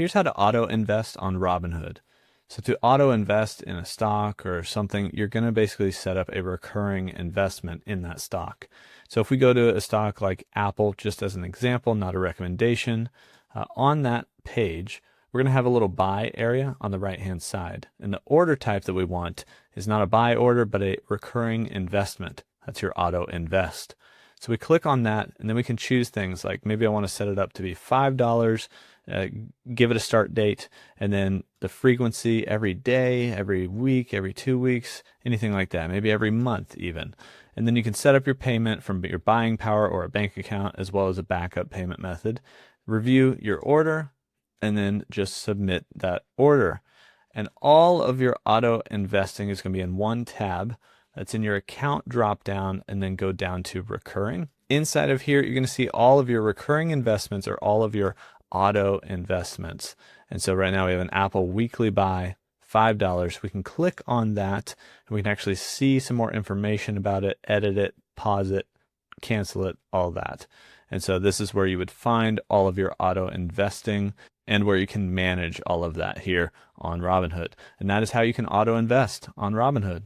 Here's how to auto invest on Robinhood. So to auto invest in a stock or something, you're going to basically set up a recurring investment in that stock. So if we go to a stock like Apple, just as an example, not a recommendation, on that page, we're going to have a little buy area on the right-hand side. And the order type that we want is not a buy order, but a recurring investment. That's your auto invest. So we click on that, and then we can choose things like maybe I want to set it up to be $5, give it a start date, and then the frequency every day, every week, every 2 weeks, anything like that, maybe every month even. And then you can set up your payment from your buying power or a bank account, as well as a backup payment method. Review your order, and then just submit that order. And all of your auto investing is going to be in one tab. That's in your account drop down, and then go down to recurring. Inside of here, you're going to see all of your recurring investments or all of your auto investments. And so right now we have an Apple weekly buy, $5. We can click on that and we can actually see some more information about it, edit it, pause it, cancel it, all that. And so this is where you would find all of your auto investing and where you can manage all of that here on Robinhood. And that is how you can auto invest on Robinhood.